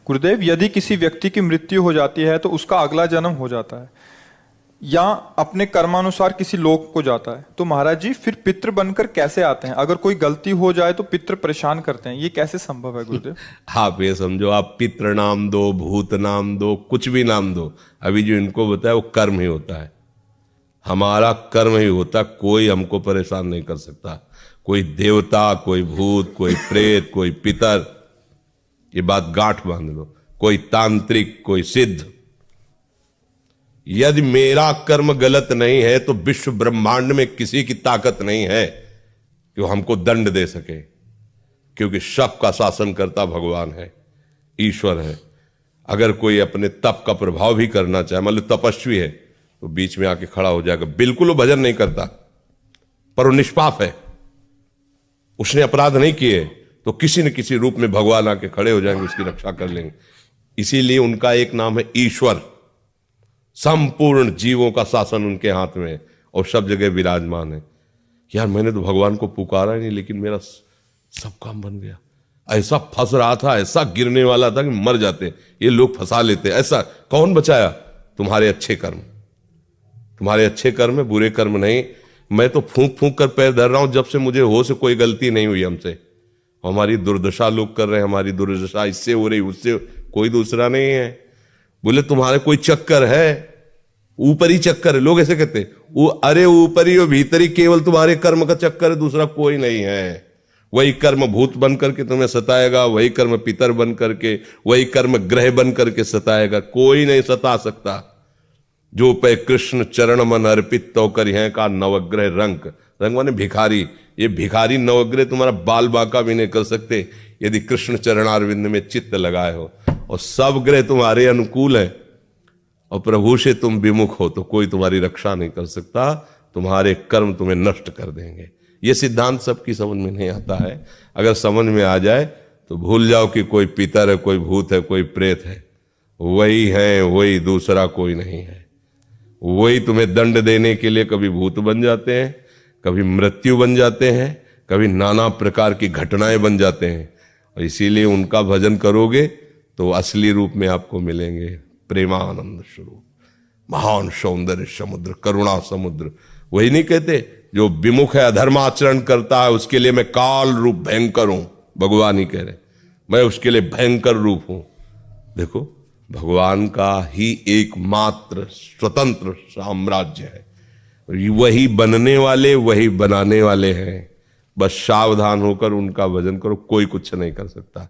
गुरुदेव, यदि किसी व्यक्ति की मृत्यु हो जाती है तो उसका अगला जन्म हो जाता है या अपने कर्मानुसार किसी लोक को जाता है, तो महाराज जी फिर पितृ बनकर कैसे आते हैं? अगर कोई गलती हो जाए तो पितृ परेशान करते हैं, ये कैसे संभव है गुरुदेव? आप ये समझो, आप पितृ नाम दो, भूत नाम दो, कुछ भी नाम दो, अभी जो इनको बताया वो कर्म ही होता है। हमारा कर्म ही होता, कोई हमको परेशान नहीं कर सकता। कोई देवता, कोई भूत, कोई प्रेत, कोई पितर, ये बात गांठ बांध लो, कोई तांत्रिक, कोई सिद्ध। यदि मेरा कर्म गलत नहीं है तो विश्व ब्रह्मांड में किसी की ताकत नहीं है कि वो हमको दंड दे सके, क्योंकि सबका शासन करता भगवान है, ईश्वर है। अगर कोई अपने तप का प्रभाव भी करना चाहे, मान लो तपस्वी है, तो बीच में आके खड़ा हो जाएगा, बिल्कुल वो भजन नहीं करता पर वो निष्पाप है, उसने अपराध नहीं किए, तो किसी न किसी रूप में भगवान आके खड़े हो जाएंगे, उसकी रक्षा कर लेंगे। इसीलिए उनका एक नाम है ईश्वर। संपूर्ण जीवों का शासन उनके हाथ में है और सब जगह विराजमान है। यार मैंने तो भगवान को पुकारा नहीं, लेकिन मेरा सब काम बन गया। ऐसा फंस रहा था, ऐसा गिरने वाला था कि मर जाते, ये लोग फंसा लेते। ऐसा कौन बचाया? तुम्हारे अच्छे कर्म, तुम्हारे अच्छे कर्म, बुरे कर्म नहीं। मैं तो फूंक फूंक कर पैर धर रहा हूं, जब से मुझे हो से कोई गलती नहीं हुई हमसे। हमारी दुर्दशा लोग कर रहे हैं, हमारी दुर्दशा इससे हो रही, उससे, कोई दूसरा नहीं है। बोले तुम्हारे कोई चक्कर है? ऊपरी चक्कर है, लोग ऐसे कहते हैं। वो अरे ऊपरी और भीतरी, केवल तुम्हारे कर्म का चक्कर है, दूसरा कोई नहीं है। वही कर्म भूत बन करके तुम्हें सताएगा, वही कर्म पितर बन करके, वही कर्म ग्रह बन करके सताएगा, कोई नहीं सता सकता। जो पे कृष्ण चरण मन अर्पित तो कर हैं का नवग्रह रंग, रंग माने भिखारी। ये भिखारी नवग्रह तुम्हारा बाल बांका भी नहीं कर सकते यदि कृष्ण चरणारविंद में चित्त लगाए हो। और सब ग्रह तुम्हारे अनुकूल है और प्रभु से तुम विमुख हो तो कोई तुम्हारी रक्षा नहीं कर सकता, तुम्हारे कर्म तुम्हें नष्ट कर देंगे। ये सिद्धांत सबकी समझ में नहीं आता है। अगर समझ में आ जाए तो भूल जाओ कि कोई पितर है, कोई भूत है, कोई प्रेत है। वही है, वही, दूसरा कोई नहीं है। वही तुम्हें दंड देने के लिए कभी भूत बन जाते हैं, कभी मृत्यु बन जाते हैं, कभी नाना प्रकार की घटनाएं बन जाते हैं। और इसीलिए उनका भजन करोगे तो असली रूप में आपको मिलेंगे। प्रेमानंद स्वरूप, महान सौंदर्य समुद्र, करुणा समुद्र। वही नहीं कहते जो विमुख है, अधर्माचरण करता है, उसके लिए मैं काल रूप भयंकर हूं। भगवान ही कह रहे, मैं उसके लिए भयंकर रूप हूं। देखो, भगवान का ही एकमात्र स्वतंत्र साम्राज्य है। वही बनने वाले, वही बनाने वाले हैं। बस सावधान होकर उनका भजन करो, कोई कुछ नहीं कर सकता।